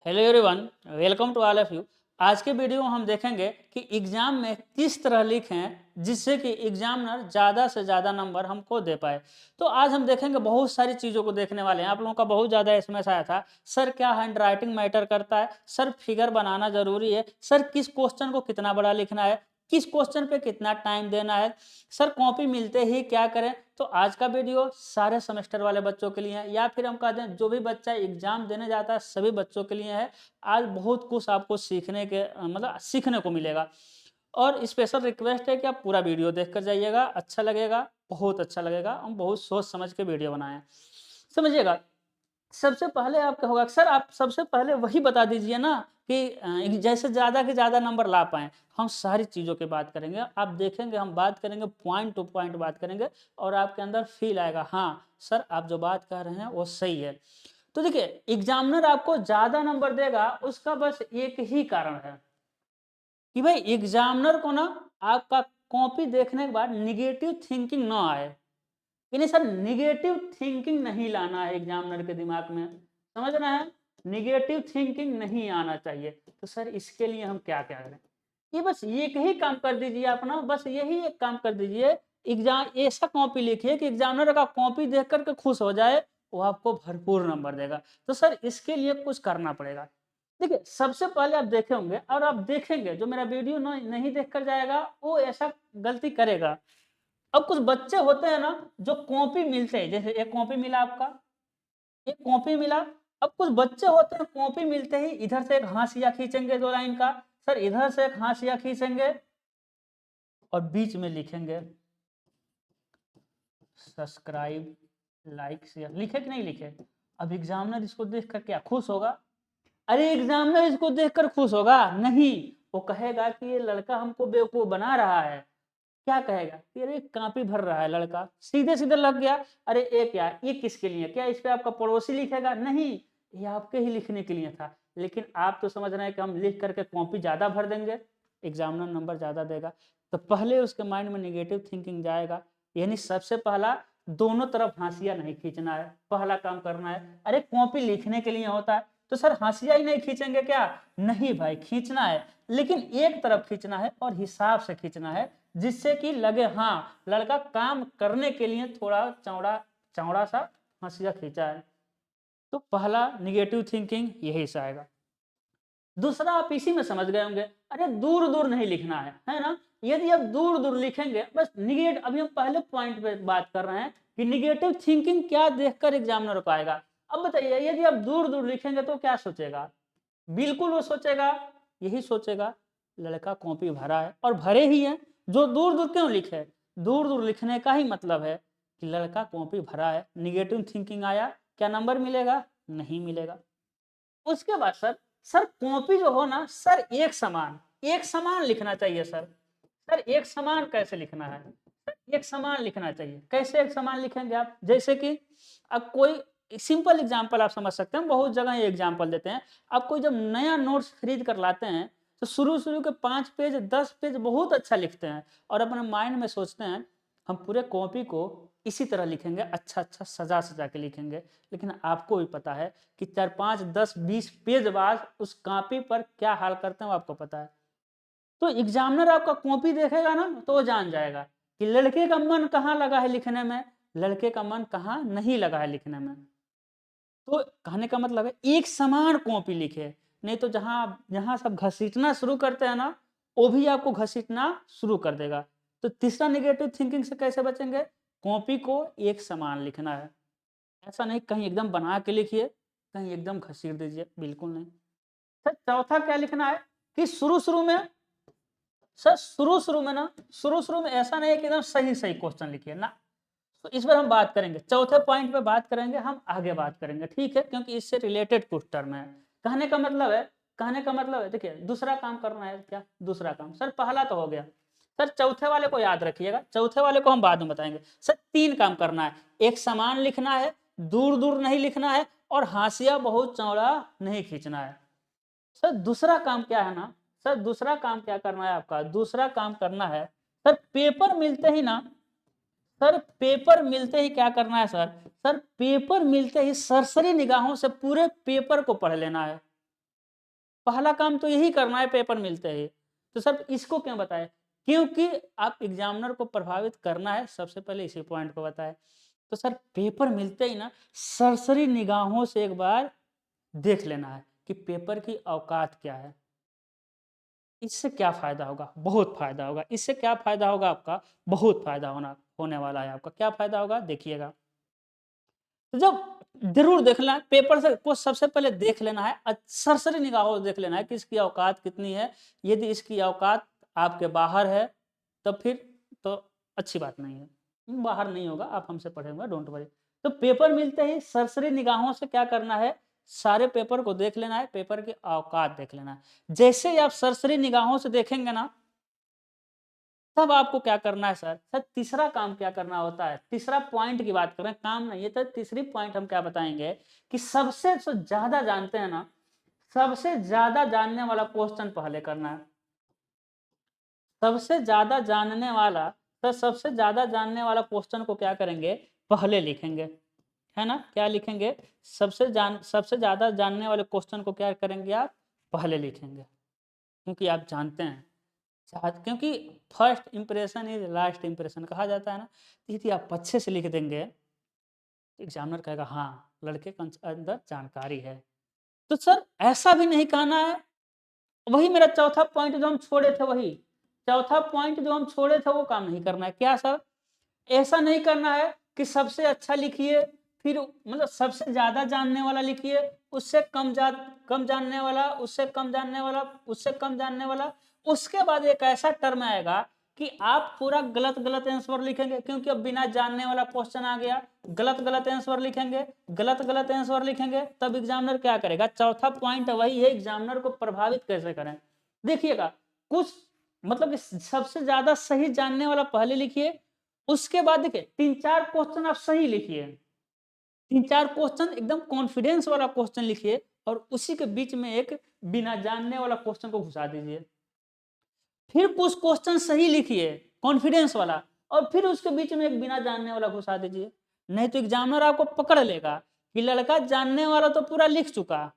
Hello everyone, welcome to all of you. आज के video में हम देखेंगे कि एग्जाम में किस तरह लिखें जिससे कि एग्जामिनर ज़्यादा से ज़्यादा नंबर हमको दे पाए। तो आज हम देखेंगे, बहुत सारी चीज़ों को देखने वाले हैं। आप लोगों का बहुत ज़्यादा एसएमएस आया था, सर क्या हैंड राइटिंग मैटर करता है, सर फिगर बनाना ज़रूरी है, सर किस क्वेश्चन को कितना बड़ा लिखना है, किस क्वेश्चन पे कितना टाइम देना है, सर कॉपी मिलते ही क्या करें। तो आज का वीडियो सारे सेमेस्टर वाले बच्चों के लिए है, या फिर हम कहते हैं जो भी बच्चा एग्जाम देने जाता है सभी बच्चों के लिए है। आज बहुत कुछ आपको सीखने के मतलब सीखने को मिलेगा। और स्पेशल रिक्वेस्ट है कि आप पूरा वीडियो देख कर जाइएगा, अच्छा लगेगा, बहुत अच्छा लगेगा। हम बहुत सोच समझ के वीडियो बनाए हैं, समझिएगा। सबसे पहले आपका होगा, सर आप सबसे पहले वही बता दीजिए ना कि जैसे ज़्यादा के ज़्यादा नंबर ला पाएँ। हम सारी चीज़ों की बात करेंगे, आप देखेंगे हम बात करेंगे, पॉइंट टू पॉइंट बात करेंगे और आपके अंदर फ़ील आएगा, हाँ, सर आप जो बात कह रहे हैं वो सही है। तो देखिए, एग्ज़ामिनर आपको ज़्यादा नंबर देगा, उसका बस एक ही कारण है कि भाई एग्ज़ामिनर को ना आपका कॉपी देखने के बाद नेगेटिव थिंकिंग ना आए। कि नहीं सर, नेगेटिव थिंकिंग नहीं लाना है एग्जामिनर के दिमाग में, समझ रहे हैं। नेगेटिव थिंकिंग नहीं आना चाहिए। तो सर इसके लिए हम क्या क्या करें? ये बस एक ही काम कर दीजिए अपना, बस यही एक काम कर दीजिए। एग्जाम ऐसा कॉपी लिखिए कि एग्जामिनर का कॉपी देख करके खुश हो जाए, वो आपको भरपूर नंबर देगा। तो सर इसके लिए कुछ करना पड़ेगा। देखिए, सबसे पहले आप देखे होंगे और आप देखेंगे, जो मेरा वीडियो नहीं देख कर जाएगा वो ऐसा गलती करेगा। अब कुछ बच्चे होते हैं ना, जो कॉपी मिलते हैं, जैसे एक कॉपी मिला आपका, एक कॉपी मिला। अब कुछ बच्चे होते हैं कॉपी मिलते ही इधर से एक हाशिया खींचेंगे 2 लाइन का, सर इधर से एक हाशिया खींचेंगे और बीच में लिखेंगे सब्सक्राइब, लाइक, शेयर। लिखे कि नहीं लिखे? अब एग्जामिनर इसको देख कर क्या खुश होगा? अरे एग्जामिनर इसको देखकर खुश होगा नहीं, वो कहेगा कि ये लड़का हमको बेवकूफ बना रहा है। क्या कहेगा कि अरे कॉपी भर रहा है लड़का, सीधे सीधे लग गया। अरे ये क्या, ये किसके लिए, क्या इस पे आपका पड़ोसी लिखेगा? नहीं, ये आपके ही लिखने के लिए था। लेकिन आप तो समझ रहे हैं कि हम लिख करके कॉपी ज्यादा भर देंगे, एग्जामिनर नंबर ज्यादा देगा। तो पहले उसके माइंड में नेगेटिव थिंकिंग जाएगा। यानी सबसे पहला, दोनों तरफ हाशिया नहीं खींचना है, पहला काम करना है। अरे कॉपी लिखने के लिए होता है तो सर हाशिया ही नहीं खींचेंगे क्या? नहीं भाई, खींचना है, लेकिन एक तरफ खींचना है और हिसाब से खींचना है, जिससे कि लगे हाँ लड़का काम करने के लिए थोड़ा चौड़ा चौड़ा सा हाशिया खींचा है। तो पहला निगेटिव थिंकिंग यही से आएगा। दूसरा आप इसी में समझ गए होंगे, अरे दूर दूर नहीं लिखना है ना। यदि आप दूर दूर लिखेंगे, बस निगेट, अभी हम पहले पॉइंट पे बात कर रहे हैं कि निगेटिव थिंकिंग क्या देखकर एग्जामिनर को आएगा। अब बताइए, यदि आप दूर दूर लिखेंगे तो क्या सोचेगा? बिल्कुल वो सोचेगा, यही सोचेगा, लड़का कॉपी भरा है और भरे ही है। जो दूर दूर क्यों लिखे? दूर दूर लिखने का ही मतलब है कि लड़का कॉपी भरा है। निगेटिव थिंकिंग आया, क्या नंबर मिलेगा? नहीं मिलेगा। उसके बाद सर, सर कॉपी जो हो ना सर, एक समान लिखना चाहिए सर। सर एक समान कैसे लिखना है? सर एक समान लिखना चाहिए, कैसे एक समान लिखेंगे आप? जैसे कि अब कोई सिंपल एग्जांपल आप समझ सकते हैं, बहुत जगह ये एग्जांपल देते हैं। आप कोई जब नया नोट्स खरीद कर लाते हैं तो शुरू शुरू के 5 पेज 10 पेज बहुत अच्छा लिखते हैं और अपने माइंड में सोचते हैं हम पूरे कॉपी को इसी तरह लिखेंगे, अच्छा अच्छा सजा सजा के लिखेंगे। लेकिन आपको भी पता है कि 4 5 10 20 पेज बाद उस कॉपी पर क्या हाल करते हैं वो आपको पता है। तो एग्जामिनर आपका कॉपी देखेगा ना तो वो जान जाएगा कि लड़के का मन कहाँ लगा है लिखने में, लड़के का मन कहाँ नहीं लगा है लिखने में। तो कहने का मतलब है एक समान कॉपी लिखे, नहीं तो जहां जहां सब घसीटना शुरू करते हैं ना, वो भी आपको घसीटना शुरू कर देगा। तो तीसरा निगेटिव थिंकिंग से कैसे बचेंगे? कॉपी को एक समान लिखना है। ऐसा नहीं कहीं एकदम बना के लिखिए, कहीं एकदम घसीट दीजिए, बिल्कुल नहीं। सर चौथा क्या लिखना है कि शुरू शुरू में, सर शुरू शुरू में ना, शुरू शुरू में ऐसा नहीं है कि एकदम सही सही क्वेश्चन लिखिए ना। तो इस पर हम बात करेंगे, चौथे पॉइंट पे बात करेंगे, हम आगे बात करेंगे, ठीक है, क्योंकि इससे रिलेटेड कुछ टर्म है। कहने का मतलब है, कहने का मतलब है, देखिए दूसरा काम करना है क्या? दूसरा काम, सर पहला तो हो गया, सर चौथे वाले को याद रखिएगा, चौथे वाले को हम बाद में बताएंगे। सर 3 काम करना है, एक समान लिखना है, दूर दूर नहीं लिखना है और हाशिया बहुत चौड़ा नहीं खींचना है। सर दूसरा काम क्या है ना, सर दूसरा काम क्या करना है आपका? दूसरा काम करना है, सर पेपर मिलते ही ना, सर पेपर मिलते ही क्या करना है सर? सर पेपर मिलते ही सरसरी निगाहों से पूरे पेपर को पढ़ लेना है। पहला काम तो यही करना है पेपर मिलते ही। तो सर इसको क्यों बताए? क्योंकि आप एग्जामिनर को प्रभावित करना है, सबसे पहले इसी पॉइंट को बताए। तो सर पेपर मिलते ही ना सरसरी निगाहों से एक बार देख लेना है कि पेपर की औकात क्या है। इससे क्या फायदा होगा? बहुत फायदा होगा। इससे क्या फायदा होगा आपका? बहुत फायदा होने वाला है आपका। क्या फायदा होगा? देखिएगा। तो जब जरूर देखना है पेपर से को सबसे पहले देख लेना है, सरसरी निगाहों से देख लेना है कि इसकी औकात कितनी है। यदि इसकी औकात आपके बाहर है तब फिर तो अच्छी बात नहीं है। बाहर नहीं होगा, आप हमसे पढ़े हुए, डोंट वरी। तो पेपर मिलते ही सरसरी निगाहों से क्या करना है? सारे पेपर को देख लेना है, पेपर की औकात देख लेना है। जैसे ही आप सरसरी निगाहों से देखेंगे ना, तब आपको क्या करना है सर? सर तीसरा काम क्या करना होता है? तीसरा पॉइंट की बात कर रहे हैं, काम नहीं है। तो तीसरी पॉइंट हम क्या बताएंगे कि सबसे जो ज्यादा जानते हैं ना, सबसे ज्यादा जानने वाला क्वेश्चन पहले करना है। सबसे ज्यादा जानने वाला, तो सबसे ज्यादा जानने वाला क्वेश्चन को क्या करेंगे? पहले लिखेंगे, है ना? क्या लिखेंगे? सबसे ज्यादा जानने वाले क्वेश्चन को क्या करेंगे आप? पहले लिखेंगे, क्योंकि आप जानते हैं क्योंकि first impression is last impression कहा जाता है ना। यदि आप अच्छे से लिख देंगे, एग्जामिनर कहेगा हाँ लड़के के अंदर जानकारी है। तो सर ऐसा भी नहीं कहना है, वही मेरा चौथा पॉइंट जो हम छोड़े थे, वही चौथा पॉइंट जो हम छोड़े थे वो काम नहीं करना है। क्या सर? ऐसा नहीं करना है कि सबसे अच्छा लिखिए, फिर मतलब सबसे ज्यादा जानने वाला लिखिए, उससे कम जानने वाला, उससे कम जानने वाला, उससे कम जानने वाला। उसके बाद एक ऐसा टर्म आएगा कि आप पूरा गलत गलत आंसर लिखेंगे, क्योंकि अब बिना जानने वाला क्वेश्चन आ गया। गलत गलत आंसर लिखेंगे, गलत गलत आंसर लिखेंगे, तब एग्जामिनर क्या करेगा? चौथा पॉइंट वही है, एग्जामिनर को प्रभावित कैसे करें। देखिएगा, कुछ मतलब कि सबसे ज्यादा सही जानने वाला पहले लिखिए, उसके बाद देखिए 3-4 क्वेश्चन आप सही लिखिए, 3-4 क्वेश्चन एकदम कॉन्फिडेंस वाला क्वेश्चन लिखिए, और उसी के बीच में एक बिना जानने वाला क्वेश्चन को घुसा दीजिए। फिर कुछ क्वेश्चन सही लिखिए कॉन्फिडेंस वाला, और फिर उसके बीच में एक बिना जानने वाला घुसा दीजिए। नहीं तो एग्जामिनर आपको पकड़ लेगा कि लड़का जानने वाला तो पूरा लिख चुका,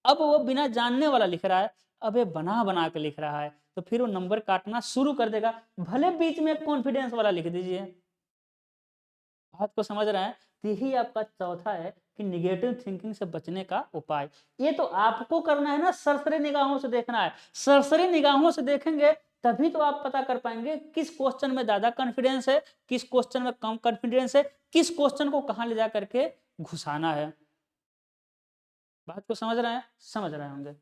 अब वो बिना जानने वाला लिख रहा है, अब ये बना बना के लिख रहा है, तो फिर वो नंबर काटना शुरू कर देगा। भले बीच में एक कॉन्फिडेंस वाला लिख दीजिए। बात को समझ रहे हैं? तो यही आपका चौथा है कि निगेटिव थिंकिंग से बचने का उपाय। ये तो आपको करना है ना, सरसरी निगाहों से देखना है। सरसरी निगाहों से देखेंगे तभी तो आप पता कर पाएंगे किस क्वेश्चन में ज्यादा कॉन्फिडेंस है, किस क्वेश्चन में कम कॉन्फिडेंस है, किस क्वेश्चन को कहां ले जा करके घुसाना है। बात को समझ रहे हैं? समझ रहे होंगे।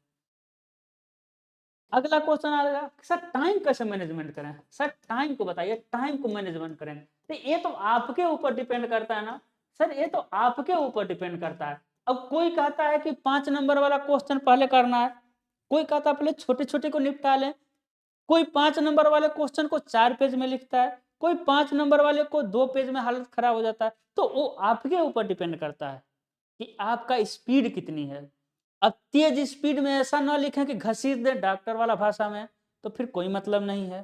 अगला क्वेश्चन आएगा, सर टाइम कैसे मैनेजमेंट करें? सर टाइम को बताइए, टाइम को मैनेजमेंट करें। तो ये तो आपके ऊपर डिपेंड करता है ना सर, ये तो आपके ऊपर डिपेंड करता है। अब कोई कहता है कि 5 नंबर वाला क्वेश्चन पहले करना है, कोई कहता है पहले छोटे छोटे को निपटा लें, कोई 5 नंबर वाले क्वेश्चन को 4 पेज में लिखता है, कोई 5 नंबर वाले को 2 पेज में हालत खराब हो जाता है। तो वो आपके ऊपर डिपेंड करता है कि आपका स्पीड कितनी है। अब तेज स्पीड में ऐसा ना लिखें कि घसीट दे डॉक्टर वाला भाषा में, तो फिर कोई मतलब नहीं है।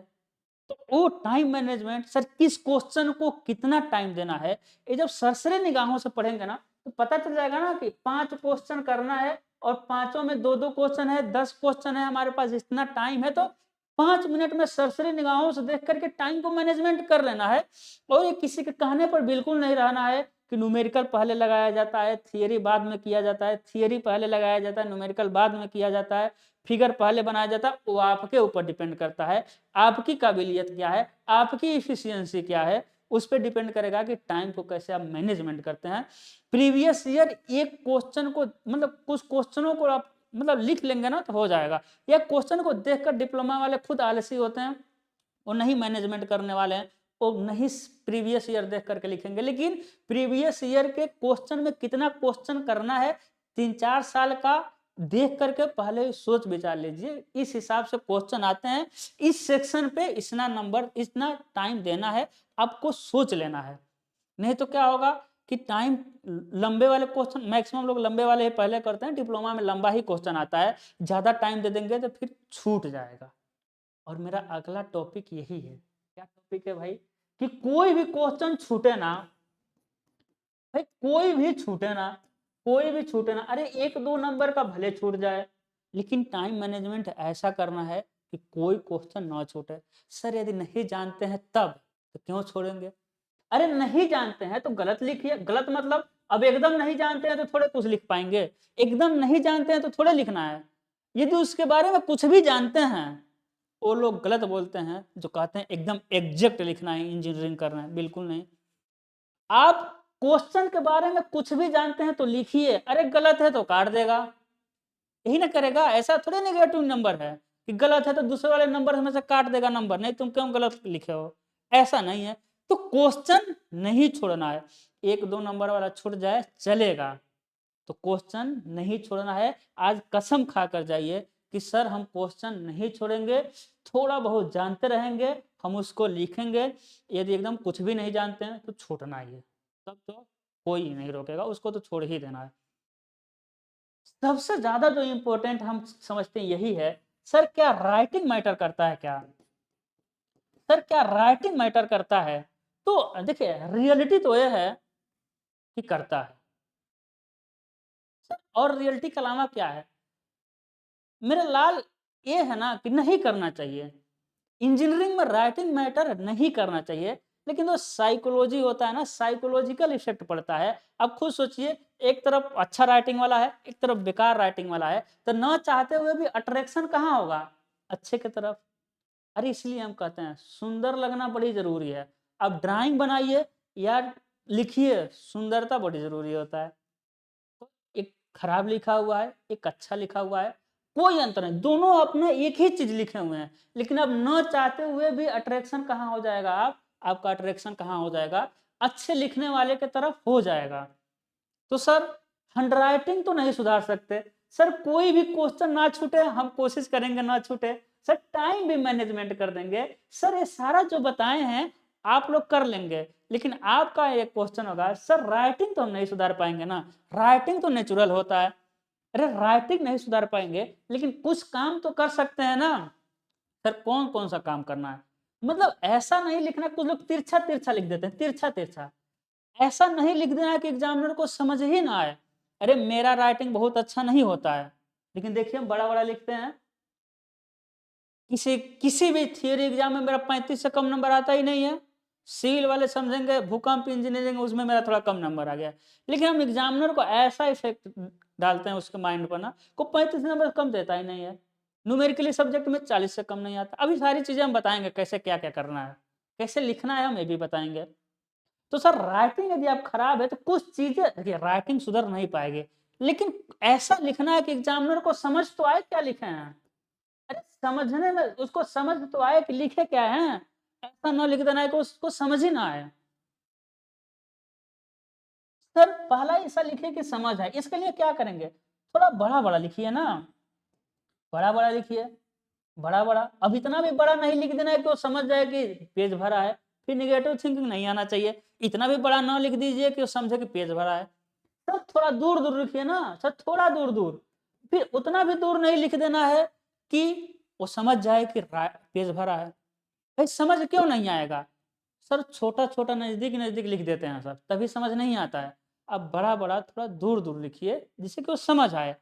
तो वो टाइम मैनेजमेंट, सर किस क्वेश्चन को कितना टाइम देना है, ये जब सरसरी निगाहों से पढ़ेंगे ना तो पता चल जाएगा ना कि 5 क्वेश्चन करना है और पांचों में 2-2 क्वेश्चन है, 10 क्वेश्चन है, हमारे पास इतना टाइम है, तो 5 मिनट में सरसरी निगाहों से देख करके टाइम को मैनेजमेंट कर लेना है। और ये किसी के कहने पर बिल्कुल नहीं रहना है कि न्यूमेरिकल पहले लगाया जाता है, थियरी बाद में किया जाता है, थियरी पहले लगाया जाता है, न्यूमेरिकल बाद में किया जाता है, फिगर पहले बनाया जाता है। वो आपके ऊपर डिपेंड करता है, आपकी काबिलियत क्या है, आपकी इफिशियंसी क्या है, उस पर डिपेंड करेगा कि टाइम को कैसे आप मैनेजमेंट करते हैं। प्रीवियस ईयर एक क्वेश्चन को मतलब कुछ क्वेश्चनों को आप मतलब लिख लेंगे ना तो हो जाएगा। या क्वेश्चन को देखकर डिप्लोमा वाले खुद आलसी होते हैं, वो नहीं मैनेजमेंट करने वाले हैं, वो नहीं प्रीवियस ईयर देख करके लिखेंगे। लेकिन प्रीवियस ईयर के क्वेश्चन में कितना क्वेश्चन करना है 3-4 साल का देख करके पहले सोच विचार लीजिए, इस हिसाब से क्वेश्चन आते हैं, इस सेक्शन पे इतना नंबर इतना टाइम देना है, आपको सोच लेना है। नहीं तो क्या होगा कि टाइम लंबे वाले क्वेश्चन, मैक्सिमम लोग लंबे वाले ही पहले करते हैं, डिप्लोमा में लंबा ही क्वेश्चन आता है, ज्यादा टाइम दे देंगे तो फिर छूट जाएगा। और मेरा अगला टॉपिक यही है। क्या टॉपिक है भाई? कि कोई भी क्वेश्चन छूटे ना भाई, कोई भी छूटे ना, कोई भी छूटे ना। अरे 1-2 नंबर का भले छूट जाए, लेकिन टाइम मैनेजमेंट ऐसा करना है कि कोई क्वेश्चन ना छूटे। सर यदि नहीं जानते हैं तब, तो क्यों छोड़ेंगे? अरे नहीं जानते हैं तो गलत लिखिए, गलत मतलब अब एकदम नहीं जानते हैं तो थोड़े कुछ लिख पाएँगे, एकदम नहीं जानते हैं तो थोड़े लिखना है। यदि उसके बारे में कुछ भी जानते हैं, वो लोग गलत बोलते हैं जो कहते हैं एकदम एग्ज़ैक्ट लिखना है, इंजीनियरिंग करना है, बिल्कुल नहीं। आप क्वेश्चन के बारे में कुछ भी जानते हैं तो लिखिए, अरे गलत है तो काट देगा, यही ना करेगा। ऐसा थोड़ी नेगेटिव नंबर है कि गलत है तो दूसरे वाले नंबर में से काट देगा नंबर, नहीं तुम क्यों गलत लिखे हो, ऐसा नहीं है। तो क्वेश्चन नहीं छोड़ना है, 1-2 नंबर वाला छूट जाए चलेगा, तो क्वेश्चन नहीं छोड़ना है। आज कसम खाकर जाइए कि सर हम क्वेश्चन नहीं छोड़ेंगे, थोड़ा बहुत जानते रहेंगे, हम उसको लिखेंगे, यदि एकदम कुछ भी नहीं जानते हैं तो छूटना ही है, तब तो कोई नहीं रोकेगा, उसको तो छोड़ ही देना है। सबसे ज़्यादा जो इम्पोर्टेंट हम समझते हैं यही है, सर क्या राइटिंग मैटर करता है क्या? सर क्या राइटिंग मैटर करता है? तो देखिए रियलिटी तो ये है कि करता है। सर और रियलिटी के अलावा क्या है? मेरा लाल ये है ना कि नहीं करना चाहिए। इंजीनियरिंग में राइटिंग मैटर नहीं करना चाहिए, लेकिन जो साइकोलॉजी होता है ना, साइकोलॉजिकल इफ़ेक्ट पड़ता है। अब खुद सोचिए, एक तरफ अच्छा राइटिंग वाला है, एक तरफ बेकार राइटिंग वाला है, तो ना चाहते हुए भी अट्रैक्शन कहाँ होगा? अच्छे की तरफ। अरे इसलिए हम कहते हैं सुंदर लगना बड़ी ज़रूरी है। अब ड्राइंग बनाइए या लिखिए, सुंदरता बड़ी ज़रूरी होता है। तो एक खराब लिखा हुआ है, एक अच्छा लिखा हुआ है, कोई अंतर नहीं, दोनों अपने एक ही चीज़ लिखे हुए हैं। लेकिन अब ना चाहते हुए भी अट्रैक्शन कहाँ हो जाएगा आपका अट्रैक्शन कहाँ हो जाएगा? अच्छे लिखने वाले की तरफ हो जाएगा। तो सर हैंडराइटिंग तो नहीं सुधार सकते। सर कोई भी क्वेश्चन ना छूटे, हम कोशिश करेंगे ना छूटे। सर टाइम भी मैनेजमेंट कर देंगे। सर ये सारा जो बताए हैं आप लोग कर लेंगे। लेकिन आपका एक क्वेश्चन होगा, सर राइटिंग तो हम नहीं सुधार पाएँगे ना, राइटिंग तो नेचुरल होता है। अरे राइटिंग नहीं सुधार पाएँगे, लेकिन कुछ काम तो कर सकते हैं ना। सर कौन-कौन सा काम करना है? मतलब ऐसा नहीं लिखना, कुछ लोग तिरछा-तिरछा लिख देते हैं, तिरछा-तिरछा। ऐसा नहीं लिख देना है कि एग्जामिनर को समझ ही ना आए। अरे मेरा राइटिंग बहुत अच्छा नहीं होता है, लेकिन देखिए हम बड़ा-बड़ा लिखते हैं। किसी किसी भी थियरी एग्जाम में मेरा 35 से कम नंबर आता ही नहीं है। सिविल वाले समझेंगे भूकंप इंजीनियरिंग, उसमें मेरा थोड़ा कम नंबर आ गया। लेकिन हम एग्जामिनर को ऐसा इफेक्ट डालते हैं उसके माइंड पर ना, को 35 नंबर कम देता ही नहीं है। न्यूमेरिकली सब्जेक्ट में 40 से कम नहीं आता। अभी सारी चीज़ें हम बताएँगे कैसे क्या-क्या करना है, कैसे लिखना है हम ये भी बताएँगे। तो सर राइटिंग यदि आप खराब है तो कुछ चीज़ें देखिए राइटिंग सुधर नहीं पाएगी। लेकिन ऐसा लिखना है कि एग्जामिनर को समझ तो आए क्या लिखे हैं। अरे समझने में उसको समझ तो आए कि लिखे क्या हैं। ऐसा ना लिख देना है कि उसको समझ ही ना आए। सर पहला ऐसा लिखिए कि समझ आए। इसके लिए क्या करेंगे? थोड़ा बड़ा-बड़ा लिखिए ना, बड़ा-बड़ा लिखिए, बड़ा-बड़ा। अब इतना भी बड़ा नहीं लिख देना है कि वो समझ जाए कि पेज भरा है। फिर नेगेटिव थिंकिंग नहीं आना चाहिए। इतना भी बड़ा ना लिख दीजिए कि वो समझे कि पेज भरा है। सर थोड़ा दूर-दूर लिखिए ना, सर थोड़ा दूर-दूर। फिर उतना भी दूर नहीं लिख देना है कि वो समझ जाए कि पेज भरा है। भाई समझ क्यों नहीं आएगा? सर छोटा-छोटा नज़दीक-नज़दीक लिख देते हैं सर, तभी समझ नहीं आता है। अब बड़ा-बड़ा थोड़ा दूर-दूर लिखिए जिससे कि वो समझ आए।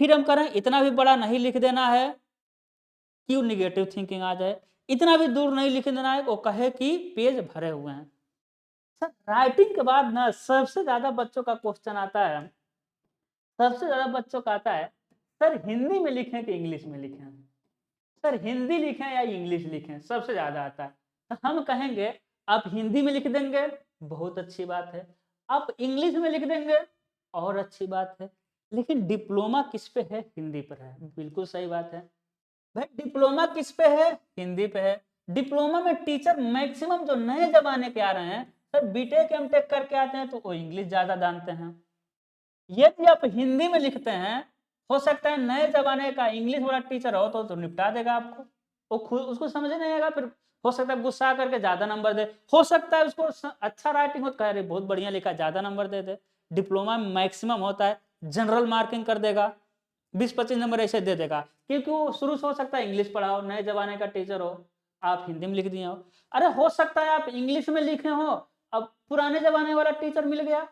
फिर हम कह रहे हैं इतना भी बड़ा नहीं लिख देना है कि वो नेगेटिव थिंकिंग आ जाए। इतना भी दूर नहीं लिख देना है, वो कहे कि पेज भरे हुए हैं। सर राइटिंग के बाद ना सबसे ज़्यादा बच्चों का क्वेश्चन आता है, सबसे ज़्यादा बच्चों का आता है, सर हिंदी में लिखें कि इंग्लिश में लिखें? सर हिंदी लिखें या इंग्लिश लिखें? सबसे ज़्यादा आता है। तो हम कहेंगे आप हिंदी में लिख देंगे, बहुत अच्छी बात है। आप इंग्लिश में लिख देंगे, और अच्छी बात है। लेकिन डिप्लोमा किस पे है? हिंदी पर है। बिल्कुल सही बात है। भाई डिप्लोमा किस पे है? हिंदी पे है। डिप्लोमा में टीचर मैक्सिमम जो नए ज़माने के आ रहे हैं, सर बीटेक, एमटेक करके आते हैं तो वो इंग्लिश ज़्यादा जानते हैं। यदि आप हिंदी में लिखते हैं, हो सकता है नए ज़माने का इंग्लिश वाला टीचर हो तो निपटा देगा आपको। वो खुद उसको समझ नहीं आएगा, फिर हो सकता है गुस्सा करके ज़्यादा नंबर दे। हो सकता है उसको अच्छा राइटिंग हो तो कहे अरे बहुत बढ़िया लिखा, ज़्यादा नंबर दे दे। डिप्लोमा में मैक्सिमम होता है जनरल मार्किंग कर देगा, 20-25 नंबर ऐसे दे देगा, क्योंकि वो शुरू से हो सकता है इंग्लिश पढ़ा हो, नए ज़माने का टीचर हो, आप हिंदी में लिख दिए हो। अरे हो सकता है आप इंग्लिश में लिखे हो, अब पुराने ज़माने वाला टीचर मिल गया,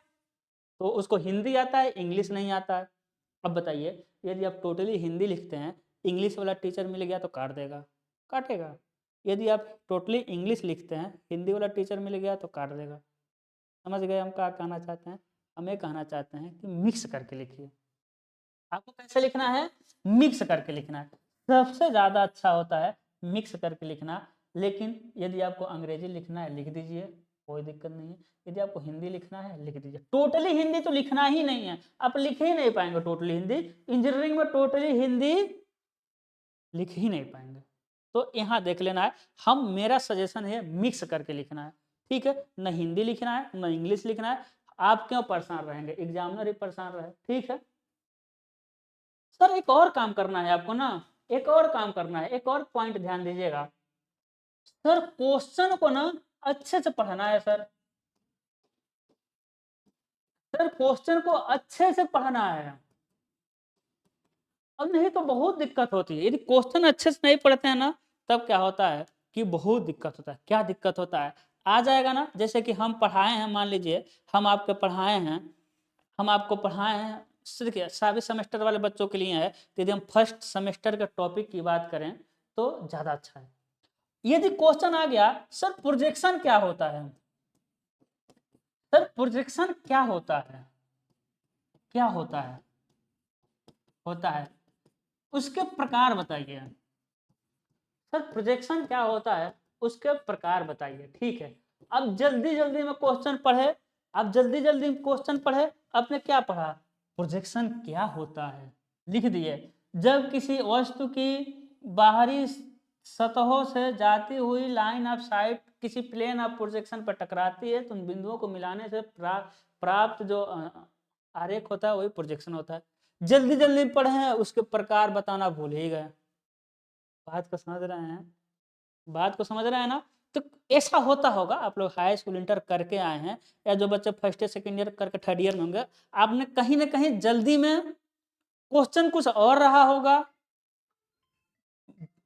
तो उसको हिंदी आता है, इंग्लिश नहीं आता है। अब बताइए, यदि आप टोटली हिंदी लिखते हैं, इंग्लिश वाला टीचर मिल गया तो काट देगा, काटेगा। यदि आप टोटली इंग्लिश लिखते हैं, हिंदी वाला टीचर मिल गया तो काट देगा। समझ गए हम क्या कहना चाहते हैं? हम ये कहना चाहते हैं कि मिक्स करके लिखिए। आपको कैसे लिखना है? मिक्स करके लिखना है। सबसे ज़्यादा अच्छा होता है मिक्स करके लिखना। लेकिन यदि आपको अंग्रेजी लिखना है लिख दीजिए, कोई दिक्कत नहीं है। यदि आपको हिंदी लिखना है लिख दीजिए। टोटली हिंदी तो लिखना ही नहीं है, आप लिख ही नहीं पाएंगे टोटली हिंदी। इंजीनियरिंग में टोटली हिंदी लिख ही नहीं पाएंगे। तो यहाँ देख लेना है, हम मेरा सजेशन है मिक्स करके लिखना है। ठीक है, न हिंदी लिखना है न इंग्लिश लिखना है। आप क्यों परेशान रहेंगे, एग्जामिनर ही परेशान रहे। ठीक है सर, एक और काम करना है आपको ना, एक और काम करना है, एक और पॉइंट ध्यान दीजिएगा सर। क्वेश्चन को ना अच्छे से पढ़ना है सर। सर क्वेश्चन को अच्छे से पढ़ना है, अब नहीं तो बहुत दिक्कत होती है। यदि क्वेश्चन अच्छे से नहीं पढ़ते हैं ना, तब क्या होता है कि बहुत दिक्कत होता है। क्या दिक्कत होता है, आ जाएगा ना, जैसे कि हम पढ़ाए हैं, मान लीजिए हम आपके पढ़ाए हैं, हम आपको पढ़ाए हैं सिर्फ सभी सेमेस्टर वाले बच्चों के लिए है। तो यदि हम फर्स्ट सेमेस्टर के टॉपिक की बात करें तो ज़्यादा अच्छा है। यदि क्वेश्चन आ गया सर प्रोजेक्शन क्या होता है, सर प्रोजेक्शन क्या होता है, क्या होता है, होता है उसके प्रकार बताइए। सर प्रोजेक्शन क्या होता है उसके प्रकार बताइए। ठीक है, अब जल्दी जल्दी में क्वेश्चन पढ़े, अब जल्दी जल्दी में क्वेश्चन पढ़े, आपने क्या पढ़ा, प्रोजेक्शन क्या होता है लिख दिए। जब किसी वस्तु की बाहरी सतहों से जाती हुई लाइन ऑफ साइट किसी प्लेन ऑफ प्रोजेक्शन पर टकराती है तो उन बिंदुओं को मिलाने से प्राप्त जो आरेख होता है वही प्रोजेक्शन होता है। जल्दी जल्दी पढ़े हैं, उसके प्रकार बताना भूल ही गए। बात को समझ रहे हैं, बात को समझ रहे हैं ना? तो ऐसा होता होगा, आप लोग हाई स्कूल इंटर करके आए हैं, या जो बच्चे फर्स्ट ईयर सेकंड ईयर करके थर्ड ईयर में होंगे, आपने कहीं ना कहीं जल्दी में क्वेश्चन कुछ और रहा होगा,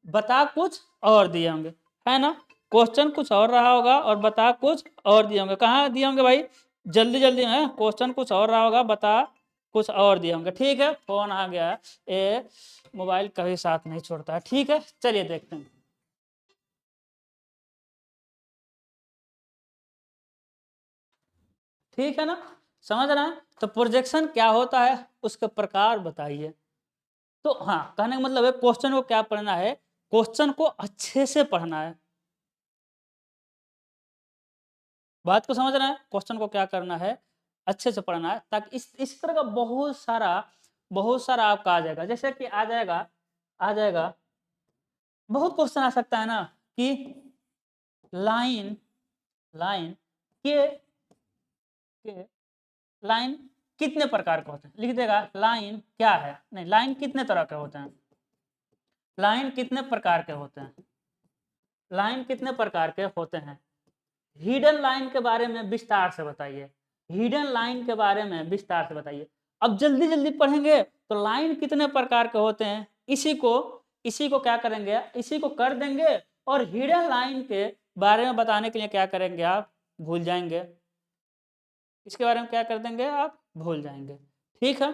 बता कुछ और दिए होंगे, है ना? क्वेश्चन कुछ और रहा होगा और बता कुछ और दिए होंगे। कहाँ दिए होंगे भाई? जल्दी जल्दी में क्वेश्चन कुछ और रहा होगा, बता कुछ और दिए होंगे। ठीक है, फोन आ गया, ये मोबाइल कभी साथ नहीं छोड़ता है। ठीक है, चलिए देखते हैं। ठीक है ना, समझ रहे हैं? तो प्रोजेक्शन क्या होता है उसके प्रकार बताइए। तो हाँ, कहने का मतलब है क्वेश्चन को क्या पढ़ना है, क्वेश्चन को अच्छे से पढ़ना है। बात को समझ रहे हैं? क्वेश्चन को क्या करना है, अच्छे से पढ़ना है, ताकि इस तरह का बहुत सारा आपका आ जाएगा। जैसे कि आ जाएगा बहुत क्वेश्चन आ सकता है ना कि लाइन लाइन के के लाइन कितने प्रकार के होते हैं, लिख देगा लाइन क्या है, नहीं लाइन कितने तरह के होते हैं, लाइन कितने प्रकार के होते हैं, लाइन कितने प्रकार के होते हैं। हिडन लाइन के बारे में विस्तार से बताइए, हिडन लाइन के बारे में विस्तार से बताइए। अब जल्दी जल्दी पढ़ेंगे तो लाइन कितने प्रकार के होते हैं, इसी को क्या करेंगे, इसी को कर देंगे, और हिडन लाइन के बारे में बताने के लिए क्या करेंगे, आप भूल जाएंगे, इसके बारे में क्या कर देंगे, आप भूल जाएंगे। ठीक है,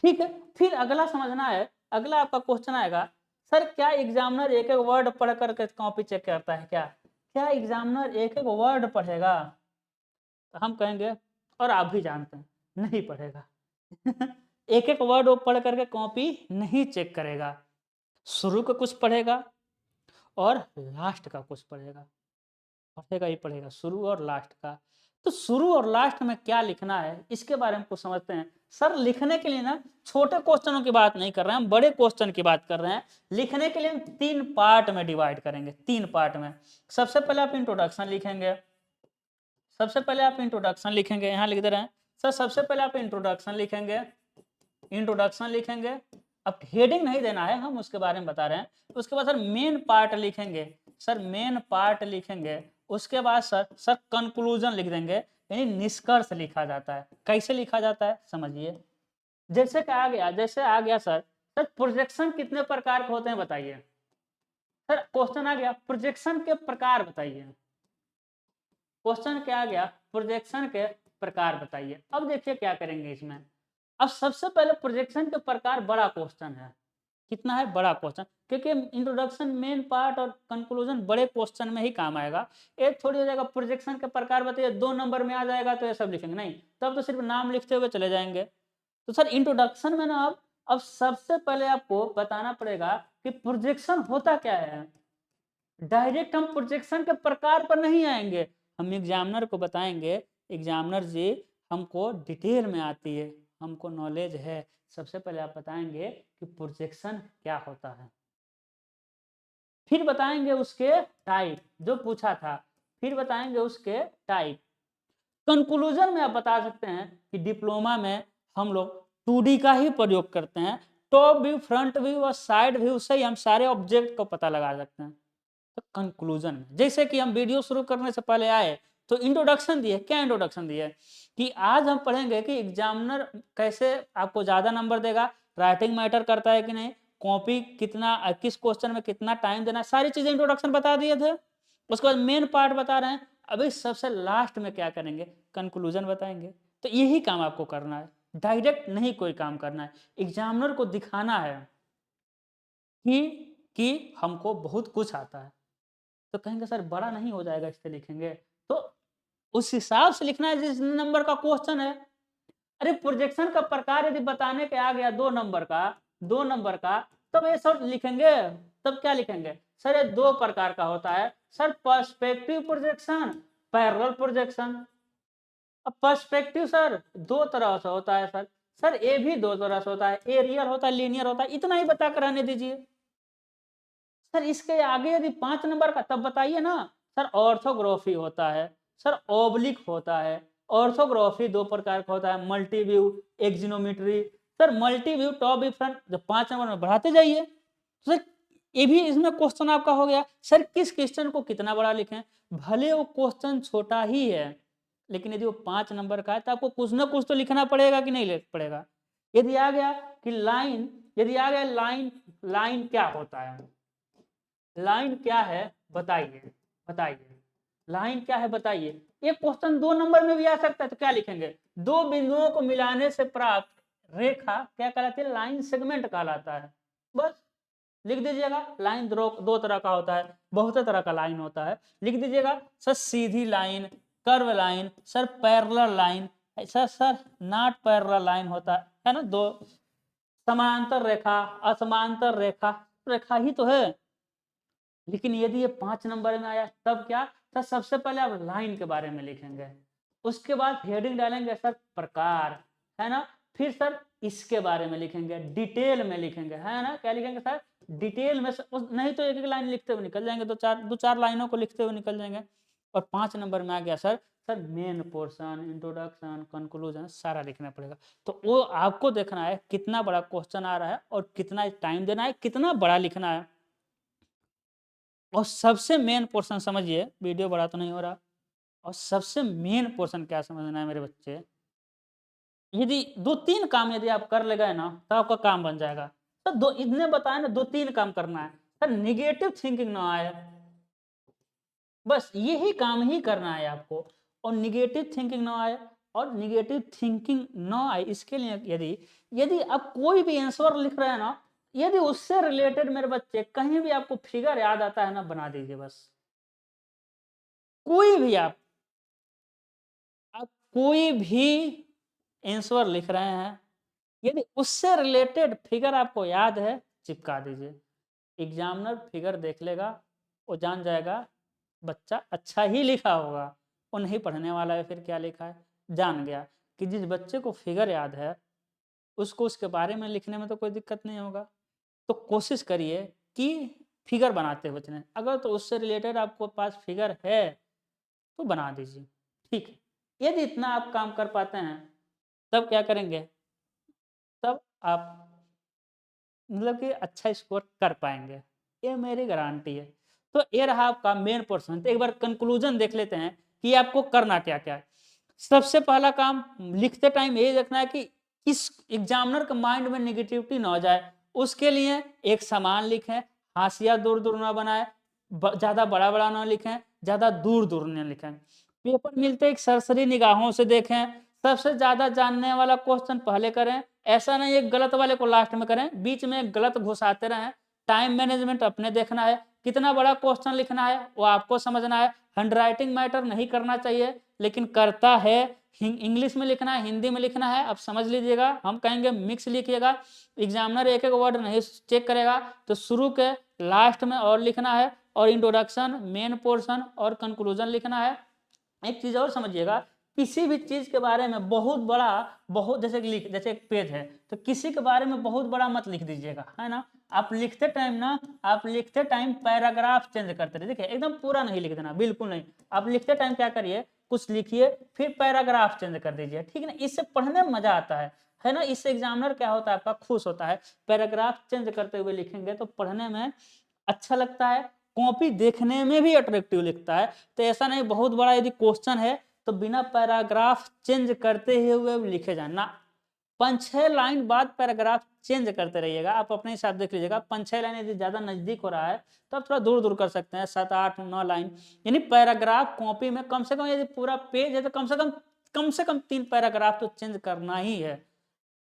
ठीक है। फिर अगला समझना है, अगला आपका क्वेश्चन आएगा, सर क्या एग्जामिनर एक एक वर्ड पढ़ करके कॉपी चेक करता है क्या, क्या एग्जामिनर एक एक वर्ड पढ़ेगा? तो हम कहेंगे, और आप भी जानते हैं, नहीं पढ़ेगा। एक एक वर्ड वो पढ़ करके कॉपी नहीं चेक करेगा, शुरू का कुछ पढ़ेगा और लास्ट का कुछ पढ़ेगा, पढ़ेगा ही पढ़ेगा शुरू और लास्ट का। तो शुरू और लास्ट में क्या लिखना है इसके बारे में कुछ समझते हैं। सर लिखने के लिए ना छोटे क्वेश्चनों की बात नहीं कर रहे हैं, हम बड़े क्वेश्चन की बात कर रहे हैं। लिखने के लिए हम 3 पार्ट में डिवाइड करेंगे, 3 पार्ट में। सबसे पहले आप इंट्रोडक्शन लिखेंगे, सबसे पहले आप इंट्रोडक्शन लिखेंगे, यहाँ लिख दे रहे हैं सर, सबसे पहले आप इंट्रोडक्शन लिखेंगे, इंट्रोडक्शन लिखेंगे। अब हेडिंग नहीं देना है, हम उसके बारे में बता रहे हैं। उसके बाद सर मेन पार्ट लिखेंगे, सर मेन पार्ट लिखेंगे। उसके बाद सर कंक्लूजन लिख देंगे, यानी निष्कर्ष लिखा जाता है। कैसे लिखा जाता है समझिए। जैसे कि आ गया सर प्रोजेक्शन कितने प्रकार के होते हैं बताइए। सर क्वेश्चन आ गया प्रोजेक्शन के प्रकार बताइए, क्वेश्चन क्या आ गया, प्रोजेक्शन के प्रकार बताइए। अब देखिए क्या करेंगे इसमें, अब सबसे पहले प्रोजेक्शन के प्रकार बड़ा क्वेश्चन है, कितना है बड़ा क्वेश्चन, क्योंकि इंट्रोडक्शन मेन पार्ट और कंक्लूजन बड़े क्वेश्चन में ही काम आएगा। एक थोड़ी हो जाएगा प्रोजेक्शन के प्रकार बताइए 2 नंबर में आ जाएगा तो ये सब लिखेंगे नहीं, तब तो सिर्फ नाम लिखते हुए चले जाएंगे। तो सर इंट्रोडक्शन में ना अब सबसे पहले आपको बताना पड़ेगा कि प्रोजेक्शन होता क्या है। डायरेक्ट हम प्रोजेक्शन के प्रकार पर नहीं आएंगे, हम एग्जामिनर को बताएंगे एग्जामिनर जी हमको डिटेल में आती है, हमको नॉलेज है। सबसे पहले आप बताएंगे कि प्रोजेक्शन क्या होता है, फिर बताएंगे उसके टाइप जो पूछा था, फिर बताएंगे उसके टाइप। कंक्लूजन में आप बता सकते हैं कि डिप्लोमा में हम लोग 2D का ही प्रयोग करते हैं, टॉप व्यू फ्रंट व्यू और साइड व्यू से ही हम सारे ऑब्जेक्ट को पता लगा सकते हैं। तो कंक्लूजन में जैसे कि हम वीडियो शुरू करने से पहले आए तो इंट्रोडक्शन दिए, क्या इंट्रोडक्शन दिए कि आज हम पढ़ेंगे कि एग्जामिनर कैसे आपको ज्यादा नंबर देगा, राइटिंग मैटर करता है कि नहीं, कॉपी कितना, किस क्वेश्चन में कितना टाइम देना, सारी चीजें इंट्रोडक्शन बता दिए थे। उसके बाद मेन पार्ट बता रहे हैं, अभी सबसे लास्ट में क्या करेंगे, कंक्लूजन बताएंगे। तो यही काम आपको करना है, डायरेक्ट नहीं कोई काम करना है, एग्जामिनर को दिखाना है कि हमको बहुत कुछ आता है। तो कहेंगे सर बड़ा नहीं हो जाएगा इससे लिखेंगे, तो उस हिसाब से लिखना है जिस नंबर का क्वेश्चन है। अरे प्रोजेक्शन का प्रकार यदि बताने के आ गया 2 नंबर का तब ये सब लिखेंगे, तब क्या लिखेंगे सर, ये 2 प्रकार का होता है sir, perspective projection, parallel projection. अब पर्सपेक्टिव सर 2 तरह से होता है सर, सर ए भी 2 तरह से होता है, ए रियल होता है लीनियर होता है, इतना ही बता कर रहने दीजिए। सर इसके आगे यदि 5 नंबर का तब बताइए ना, सर ऑर्थोग्राफी होता है, सर ओब्लिक होता है। ऑर्थोग्राफी 2 प्रकार का होता है, multi view, axonometry. Sir multi view top view front, जब 5 नंबर में बढ़ाते जाइए। तो सर ये भी इसमें क्वेश्चन आपका हो गया, सर किस क्वेश्चन को कितना बड़ा लिखें, भले वो क्वेश्चन छोटा ही है लेकिन यदि वो 5 नंबर का है तो आपको कुछ ना कुछ तो लिखना पड़ेगा कि नहीं पड़ेगा। यदि आ गया कि लाइन, यदि आ गया लाइन, लाइन क्या होता है, लाइन क्या है बताइए, बताइए लाइन क्या है बताइए। एक क्वेश्चन 2 नंबर में भी आ सकता है, तो क्या लिखेंगे, 2 बिंदुओं को मिलाने से प्राप्त रेखा क्या कहलाती है, लाइन सेगमेंट कहलाता है। बस लिख दीजिएगा। लाइन दो तरह का होता है, बहुत तरह का लाइन होता है, लिख दीजिएगा sir Sidhi line, curve line, sir parallel line, sir not parallel line होता है ना, 2 समांतर रेखा, असमांतर रेखा, रेखा ही तो है। लेकिन यदि ये 5 नंबर में आया तब क्या, तो सबसे पहले आप लाइन के बारे में लिखेंगे, उसके बाद हेडिंग डालेंगे सर प्रकार, है ना, फिर सर इसके बारे में लिखेंगे, डिटेल में लिखेंगे, है ना, क्या लिखेंगे सर डिटेल में। नहीं तो एक एक लाइन लिखते हुए निकल जाएंगे, दो चार लाइनों को लिखते हुए निकल जाएंगे। और 5 नंबर में आ गया sir, sir main portion, introduction, conclusion सारा लिखना पड़ेगा। तो वो आपको देखना है कितना बड़ा क्वेश्चन आ रहा है और कितना टाइम देना है, कितना बड़ा लिखना है। और सबसे मेन पोर्शन समझिए, वीडियो बड़ा तो नहीं हो रहा, और सबसे मेन पोर्शन क्या समझना है मेरे बच्चे, यदि 2-3 काम यदि आप कर ले गए ना तो आपका काम बन जाएगा। तो दो इतने बताए ना, 2-3 काम करना है सर, निगेटिव थिंकिंग ना आए, बस यही काम ही करना है आपको। और निगेटिव थिंकिंग ना आए, और निगेटिव थिंकिंग ना आए इसके लिए यदि यदि आप कोई भी आंसर लिख रहे हैं ना, यदि उससे रिलेटेड मेरे बच्चे कहीं भी आपको फिगर याद आता है ना, बना दीजिए बस। कोई भी आप कोई भी आंसर लिख रहे हैं, यदि उससे रिलेटेड फिगर आपको याद है चिपका दीजिए। एग्जामिनर फिगर देख लेगा, वो जान जाएगा बच्चा अच्छा ही लिखा होगा, वो नहीं पढ़ने वाला है फिर क्या लिखा है। जान गया कि जिस बच्चे को फिगर याद है उसको उसके बारे में लिखने में तो कोई दिक्कत नहीं होगा। तो कोशिश करिए कि फिगर बनाते हुए चलें, अगर तो उससे रिलेटेड आपको पास फिगर है तो बना दीजिए, ठीक है। यदि इतना आप काम कर पाते हैं तब क्या करेंगे, तब आप मतलब कि अच्छा स्कोर कर पाएंगे, ये मेरी गारंटी है। तो ये रहा आपका मेन पोर्शन। तो एक बार कंक्लूजन देख लेते हैं कि आपको करना क्या क्या है। सबसे पहला काम लिखते टाइम यही देखना है कि इस एग्जामिनर के माइंड में निगेटिविटी ना हो जाए, उसके लिए एक समान लिखें, हाशिया दूर दूर ना बनाए, ज्यादा बड़ा बड़ा ना लिखें, ज्यादा दूर दूर ना लिखें। पेपर मिलते एक सरसरी निगाहों से देखें, सबसे ज्यादा जानने वाला क्वेश्चन पहले करें, ऐसा नहीं एक गलत वाले को लास्ट में करें, बीच में एक गलत घुसाते रहें। टाइम मैनेजमेंट अपने देखना है, कितना बड़ा क्वेश्चन लिखना है वो आपको समझना है। हैंडराइटिंग मैटर नहीं करना चाहिए, लेकिन करता है। इंग्लिश में लिखना है, हिंदी में लिखना है, अब समझ लीजिएगा। हम कहेंगे मिक्स लिखिएगा, एग्जामिनर एक एक वर्ड नहीं चेक करेगा, तो शुरू के लास्ट में और लिखना है, और इंट्रोडक्शन, मेन पोर्शन और कंक्लूजन लिखना है। एक चीज और समझिएगा, किसी भी चीज के बारे में बहुत बड़ा, बहुत जैसे एक पेज है, तो किसी के बारे में बहुत बड़ा मत लिख दीजिएगा, है ना। आप लिखते टाइम पैराग्राफ चेंज करते रहिए। देखिए एकदम पूरा नहीं लिख देना, बिल्कुल नहीं। आप लिखते टाइम क्या करिए, कुछ लिखिए फिर पैराग्राफ चेंज कर दीजिए, ठीक है ना। इससे पढ़ने में मजा आता है ना। इससे एग्जामिनर क्या होता है, आपका खुश होता है। पैराग्राफ चेंज करते हुए लिखेंगे तो पढ़ने में अच्छा लगता है, कॉपी देखने में भी अट्रैक्टिव लिखता है। तो ऐसा नहीं बहुत बड़ा यदि क्वेश्चन है तो बिना पैराग्राफ चेंज करते हुए लिखे जाना, 5-6 लाइन बाद पैराग्राफ चेंज करते रहिएगा। आप अपने हिसाब देख लीजिएगा, 5-6 लाइन यदि ज्यादा नजदीक हो रहा है तो आप थोड़ा दूर दूर कर सकते हैं, 7-8-9 लाइन। यानी पैराग्राफ कॉपी में कम से कम, यदि पूरा पेज है तो कम से कम 3 पैराग्राफ तो चेंज करना ही है।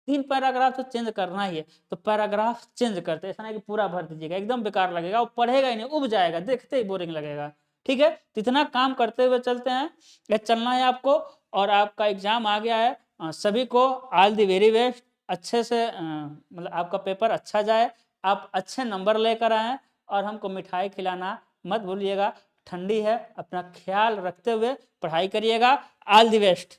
3 पैराग्राफ तो चेंज करना ही है। तो पैराग्राफ चेंज करते, ऐसा नहीं कि पूरा भर दीजिएगा, एकदम बेकार लगेगा, वो पढ़ेगा ही नहीं, उब जाएगा, देखते ही बोरिंग लगेगा। ठीक है, तो इतना काम करते हुए चलते हैं, ये चलना है आपको। और आपका एग्जाम आ गया है, सभी को ऑल द वेरी बेस्ट। अच्छे से मतलब आपका पेपर अच्छा जाए, आप अच्छे नंबर लेकर आए, और हमको मिठाई खिलाना मत भूलिएगा। ठंडी है, अपना ख्याल रखते हुए पढ़ाई करिएगा। All the best.